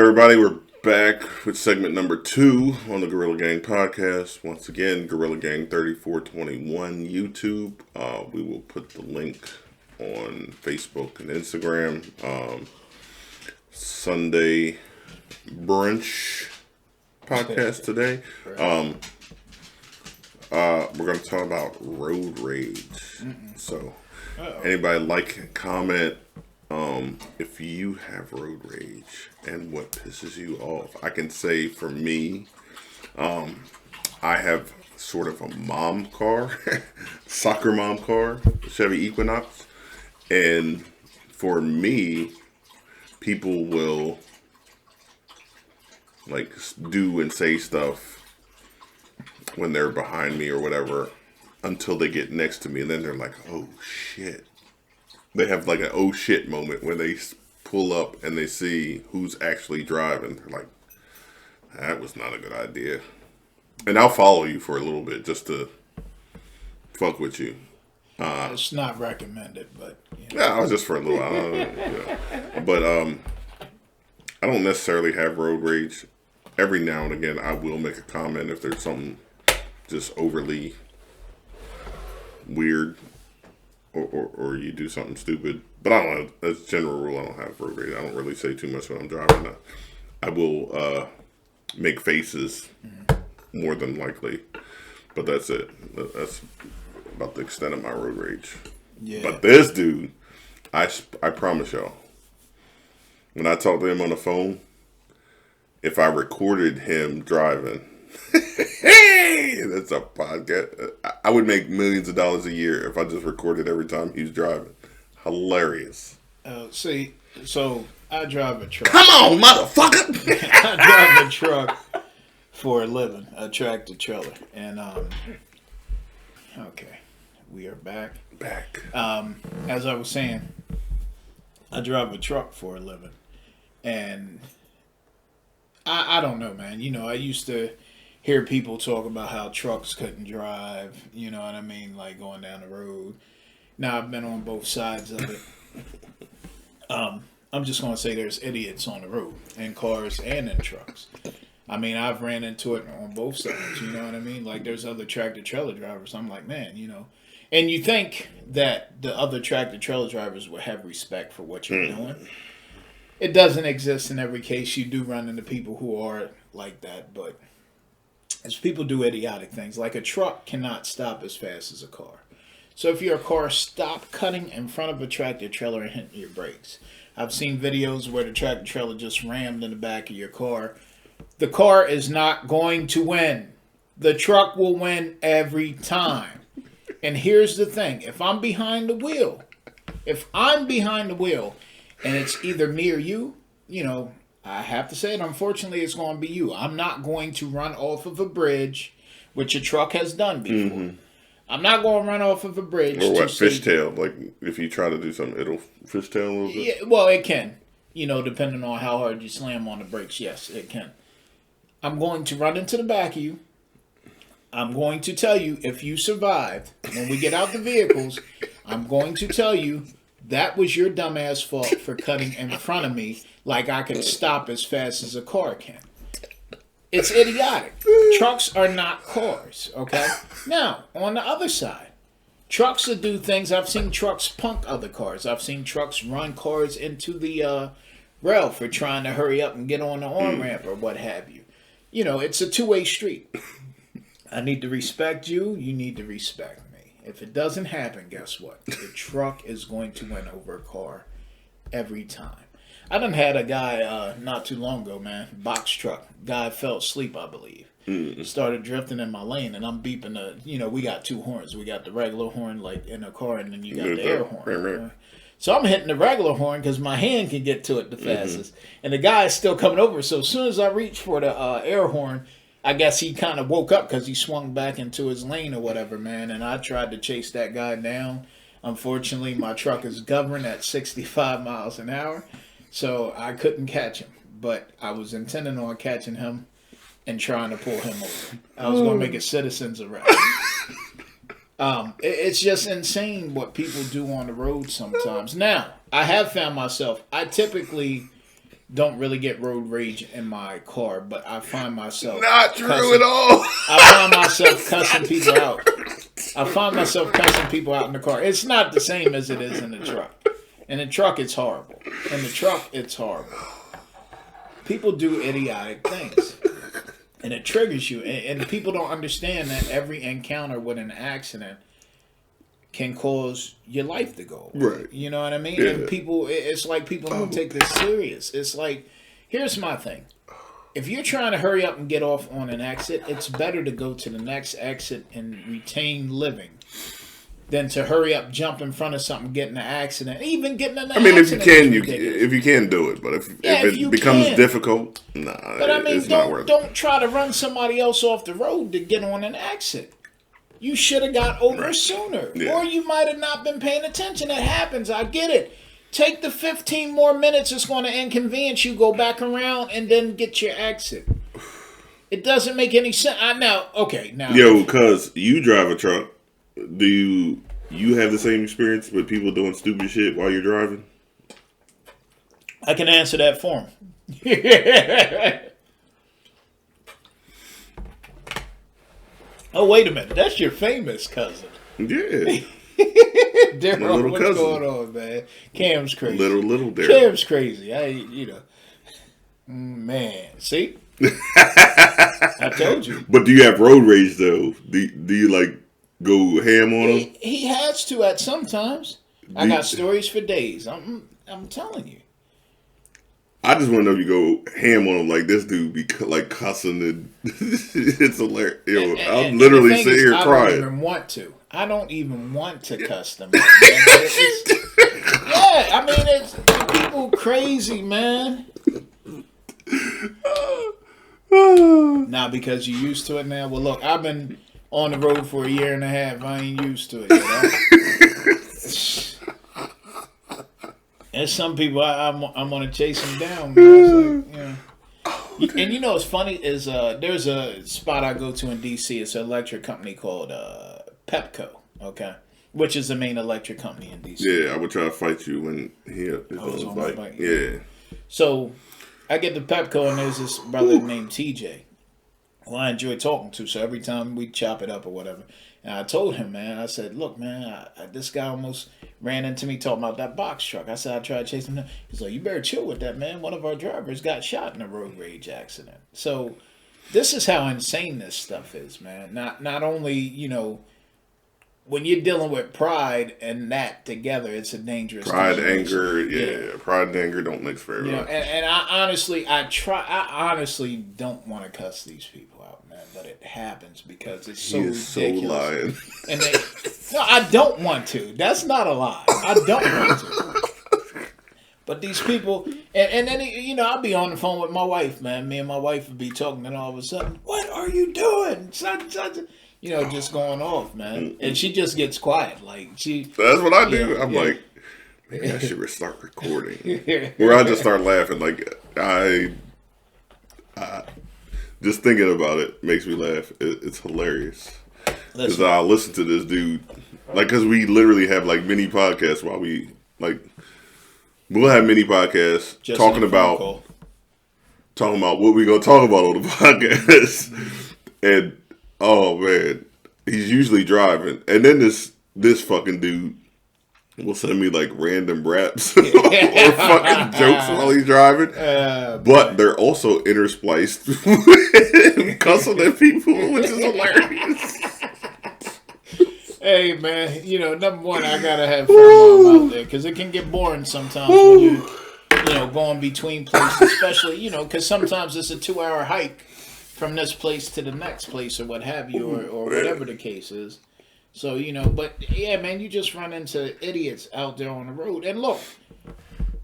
everybody? We're back with segment number 2 on the Gorilla Gang podcast. Once again, Gorilla Gang 3421 YouTube. We will put the link on Facebook and Instagram. Sunday brunch podcast today. We're going to talk about road rage. So, anybody like, comment, if you have road rage and what pisses you off. I can say for me, I have sort of a mom car, soccer mom car, Chevy Equinox. And for me, people will like do and say stuff when they're behind me or whatever until they get next to me. And then they're like, oh shit. They have like an oh shit moment when they pull up and they see who's actually driving. They're like, that was not a good idea. And I'll follow you for a little bit just to fuck with you. It's not recommended, but yeah, I was just for a little while. But I don't necessarily have road rage. Every now and again, I will make a comment if there's something just overly weird. Or you do something stupid. But I don't know. As a general rule, I don't have road rage. I don't really say too much when I'm driving. I will make faces more than likely. But that's it. That's about the extent of my road rage. Yeah. But this dude, I promise y'all, when I talk to him on the phone, if I recorded him driving, that's a podcast. I would make millions of dollars a year if I just recorded every time he was driving. Hilarious. See, so I drive a truck. Come on, motherfucker! I drive a truck for a living, a tractor trailer, and okay, we are back. As I was saying, I drive a truck for a living, and I don't know, man. You know, I used to hear people talk about how trucks couldn't drive, you know what I mean, like going down the road. Now, I've been on both sides of it. I'm just going to say there's idiots on the road, in cars and in trucks. I mean, I've ran into it on both sides, you know what I mean? Like, there's other tractor-trailer drivers. I'm like, man, you know. And you think that the other tractor-trailer drivers would have respect for what you're doing. It doesn't exist in every case. You do run into people who are like that, but as people do idiotic things, like a truck cannot stop as fast as a car. So if you're a car, stop cutting in front of a tractor trailer and hitting your brakes. I've seen videos where the tractor trailer just rammed in the back of your car. The car is not going to win. The truck will win every time. And here's the thing. If I'm behind the wheel and it's either me or you, you know, I have to say it, unfortunately, it's going to be you. I'm not going to run off of a bridge, which a truck has done before. Mm-hmm. I'm not going to run off of a bridge. Or what, fishtail? Like, if you try to do something, it'll fishtail a little bit? Yeah, well, it can. You know, depending on how hard you slam on the brakes, yes, it can. I'm going to run into the back of you. I'm going to tell you, if you survived, when we get out the vehicles, I'm going to tell you, that was your dumbass fault for cutting in front of me like I could stop as fast as a car can. It's idiotic. Trucks are not cars, okay? Now, on the other side, trucks will do things. I've seen trucks punk other cars. I've seen trucks run cars into the rail for trying to hurry up and get on the on-ramp or what have you. You know, it's a two-way street. I need to respect you. You need to respect me. If it doesn't happen, guess what? The truck is going to win over a car every time. I done had a guy not too long ago, man, box truck. Guy fell asleep, I believe. Started drifting in my lane, and I'm beeping the, you know, we got two horns. We got the regular horn, like, in a car, and then you got the air horn. So I'm hitting the regular horn because my hand can get to it the fastest. And the guy is still coming over. So as soon as I reach for the air horn, I guess he kind of woke up because he swung back into his lane or whatever, man. And I tried to chase that guy down. Unfortunately, my truck is governed at 65 miles an hour, so I couldn't catch him. But I was intending on catching him and trying to pull him over. I was going to make a citizen's arrest. It's just insane what people do on the road sometimes. Now, I have found myself, I typically don't really get road rage in my car, but I find myself not true at all. I find myself cussing people out. I find myself cussing people out in the car. It's not the same as it is in the truck. In the truck, it's horrible. In the truck, it's horrible. People do idiotic things. And it triggers you. And people don't understand that every encounter with an accident can cause your life to go away. Right. You know what I mean? Yeah. And it's like people don't take this serious. It's like, here's my thing. If you're trying to hurry up and get off on an exit, it's better to go to the next exit and retain living than to hurry up, jump in front of something, get in an accident, even getting in an accident. I mean, if you can do it, but if it becomes difficult, but I mean, it's not worth it. Don't try to run somebody else off the road to get on an exit. You should have got over sooner, or you might have not been paying attention. It happens. I get it. Take the 15 more minutes it's going to inconvenience you. Go back around and then get your exit. It doesn't make any sense. Now. Yo, cuz you drive a truck. Do you have the same experience with people doing stupid shit while you're driving? I can answer that for him. Oh, wait a minute. That's your famous cousin. Yeah. Daryl, what's cousin. Going on, man? Cam's crazy. Little Daryl. Cam's crazy. Man. See? I told you. But do you have road rage, though? Do you, like, go ham on him? He has to at sometimes. I got stories for days. I'm telling you. I just want to know if you go ham on him like this dude be like cussing and it's hilarious. Yo, I'm literally sitting here crying. I don't even want to cuss them. Yeah, I mean, it's people crazy, man. Now because you're used to it now. Well, look, I've been on the road for a year and a half. I ain't used to it. You know? And some people, I'm gonna chase them down. Man. It's like, and you know what's funny is there's a spot I go to in DC. It's an electric company called Pepco. Okay, which is the main electric company in DC. Yeah, I would try to fight you when he was on my bike. Yeah. So I get to Pepco and there's this brother named TJ, who I enjoy talking to. So every time we chop it up or whatever, and I told him, man, I said, look, man, this guy almost ran into me talking about that box truck. I said, I tried chasing him. He's like, you better chill with that, man. One of our drivers got shot in a road rage accident. So this is how insane this stuff is, man. Not only, you know, when you're dealing with pride and that together, it's a dangerous pride, anger, yeah. Pride and anger don't mix very well. You know, and I honestly don't want to cuss these people out, man, but it happens because it's so ridiculous. So lying. And no, I don't want to. That's not a lie. I don't want to. But these people, and then, you know, I'll be on the phone with my wife, man. Me and my wife would be talking, and all of a sudden, what are you doing? You know, just going off, man. And she just gets quiet. Like, that's what I do. I'm like, maybe I should start recording. Where I just start laughing. Like, I just thinking about it makes me laugh. It's hilarious. Because I listen to this dude. Like, because we literally have, like, mini podcasts while we, like, we'll have mini podcasts just talking about what we're going to talk about on the podcast. And, oh, man, he's usually driving. And then this fucking dude will send me, like, random raps or fucking jokes while he's driving. But they're also interspliced with cussing at people, which is hilarious. Hey, man, you know, number one, I gotta have fun while I'm out there because it can get boring sometimes when you know, going between places, especially, you know, because sometimes it's a 2-hour hike from this place to the next place or what have you, or whatever the case is. So, you know, but yeah, man, you just run into idiots out there on the road. And look,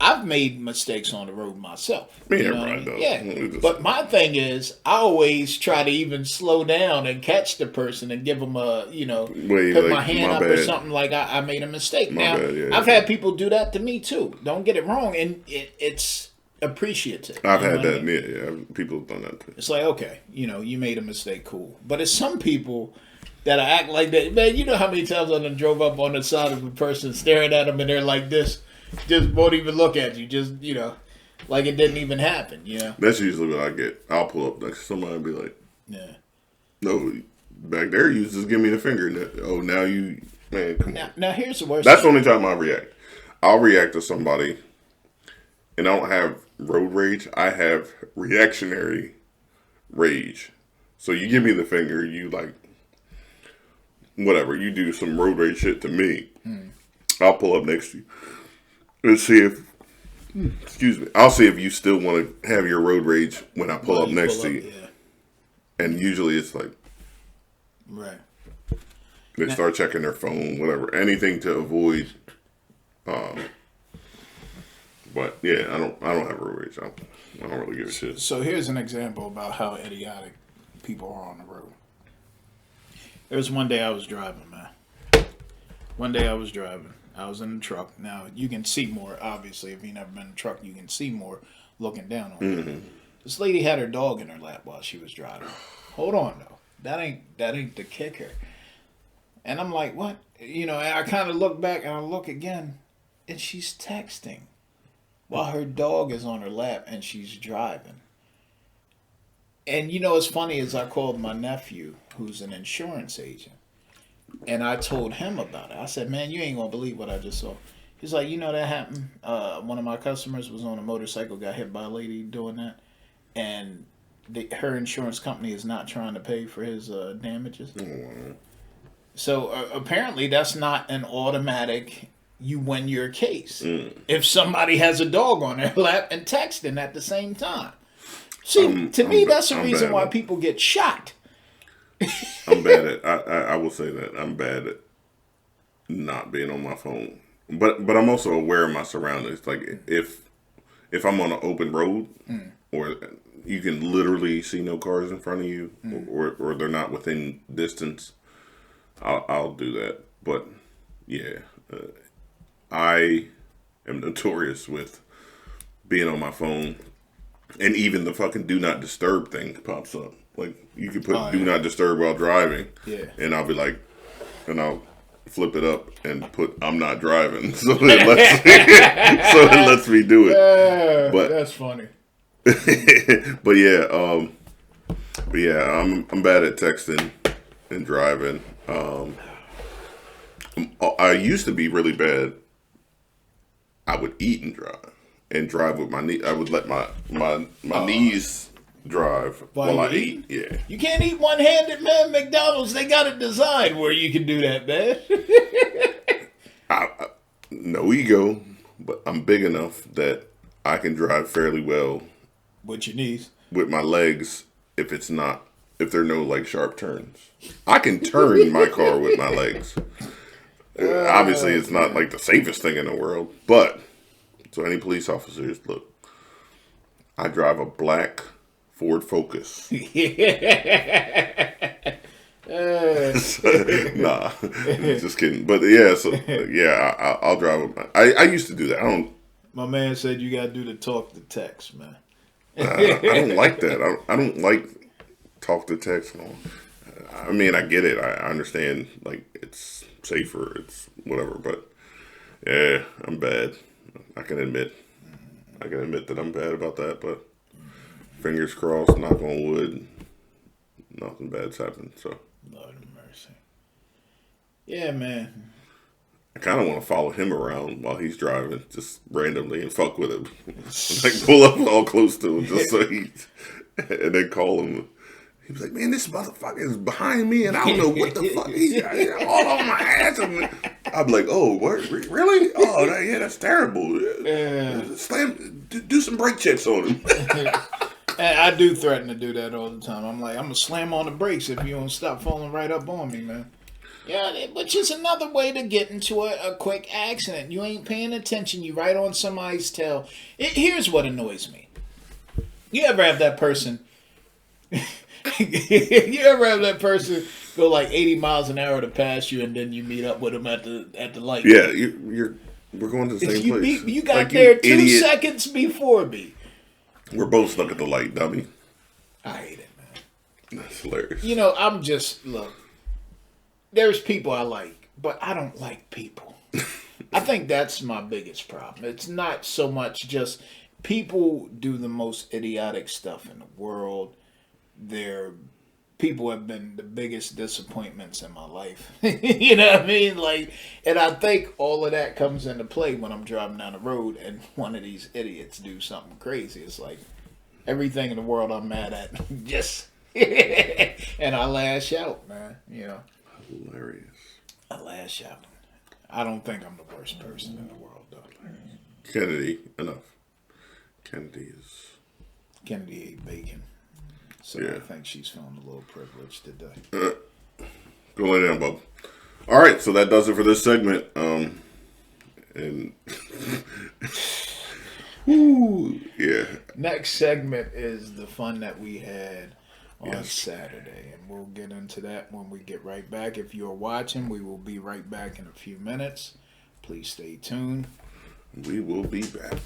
I've made mistakes on the road myself. You know what I mean? Yeah. But my thing is, I always try to even slow down and catch the person and give them a, you know, put my hand up or something like I made a mistake. I've had people do that to me too. Don't get it wrong. And it's appreciative. I've had that. Yeah. People have done that too. It's like, okay, you know, you made a mistake. Cool. But it's some people that act like that. Man, you know how many times I done drove up on the side of a person staring at them and they're like this. Just won't even look at you. Just, you know, like it didn't even happen. You know. That's usually what I get. I'll pull up next to somebody and be like, Yeah. "No, back there, you just give me the finger." Oh, now you, man, come on. Now here's the worst. That's the only time I react. I'll react to somebody, and I don't have road rage. I have reactionary rage. So you give me the finger, you like, whatever, you do some road rage shit to me. I'll pull up next to you and see if, excuse me, I'll see if you still want to have your road rage when I pull up next to you. Yeah. And usually it's like, Right. they start checking their phone, whatever, anything to avoid. But yeah, I don't have road rage. I don't really give a shit. So here's an example about how idiotic people are on the road. There was one day I was driving, man. One day I was driving. I was in the truck. Now you can see more. Obviously, if you've never been in a truck, you can see more looking down on you. This lady had her dog in her lap while she was driving. Hold on, though. That ain't the kicker. And I'm like, what? You know, and I kind of look back and I look again, and she's texting while her dog is on her lap and she's driving. And you know what's funny is I called my nephew, who's an insurance agent, and I told him about it. I said, man, you ain't gonna believe what I just saw. He's like, you know that happened? One of my customers was on a motorcycle, got hit by a lady doing that, and her insurance company is not trying to pay for his damages. So apparently that's not an automatic you win your case. If somebody has a dog on their lap and texting at the same time. See, to me, that's the reason why people get shot. I'm bad at, I will say that, I'm bad at not being on my phone. But I'm also aware of my surroundings. Like, if I'm on an open road, or you can literally see no cars in front of you, or they're not within distance, I'll do that. But, yeah, I am notorious with being on my phone, and even the fucking do not disturb thing pops up. Like, you can put do not disturb while driving, and I'll be like, and I'll flip it up and put I'm not driving, so it lets me do it. But that's funny. but yeah, I'm bad at texting and driving. I used to be really bad. I would eat and drive with my knee. I would let my knees drive while I eat. Yeah, you can't eat one-handed, man. McDonald's, they got it designed where you can do that, man. No ego, but I'm big enough that I can drive fairly well with your knees, with my legs. If there are no like sharp turns, I can turn my car with my legs. Obviously, it's not like the safest thing in the world, but so any police officers, look, I drive a black Ford Focus. Nah, just kidding. But yeah, so yeah, I'll drive a. I used to do that. I don't. My man said you gotta do the talk to text, man. I don't like that. I don't like talk to text. I mean, I get it. I understand. Like, it's safer. It's whatever. But yeah, I'm bad. I can admit that I'm bad about that. But fingers crossed, knock on wood, nothing bad's happened. So Lord of mercy. Yeah, man. I kind of want to follow him around while he's driving, just randomly, and fuck with him. Like, pull up all close to him, just so and then call him. He was like, man, this motherfucker is behind me, and I don't know what the fuck. He's all on my ass. I'm like, oh, what? Really? Oh, yeah, that's terrible. Slam, do some brake checks on him. And I do threaten to do that all the time. I'm like, I'm going to slam on the brakes if you don't stop falling right up on me, man. Yeah, which is another way to get into a quick accident. You ain't paying attention. You right on somebody's tail. Here's what annoys me. You ever have that person... You ever have that person go like 80 miles an hour to pass you, and then you meet up with them at the light? Yeah, we're going to the same place. You got like there 2 idiot. Seconds before me. We're both stuck at the light, dummy. I hate it, man. That's hilarious. You know, look, there's people I like, but I don't like people. I think that's my biggest problem. It's not so much just people do the most idiotic stuff in the world. People have been the biggest disappointments in my life. You know what I mean? Like, and I think all of that comes into play when I'm driving down the road and one of these idiots do something crazy. It's like everything in the world I'm mad at, just and I lash out, man. You know, Hilarious. I lash out. I don't think I'm the worst person in the world, though. Kennedy, enough. Kennedy ate bacon. So Yeah. I think she's feeling a little privileged today. Go lay down, bub. All right, so that does it for this segment. And woo, yeah. Next segment is the fun that we had on Saturday, and we'll get into that when we get right back. If you're watching, we will be right back in a few minutes. Please stay tuned. We will be back.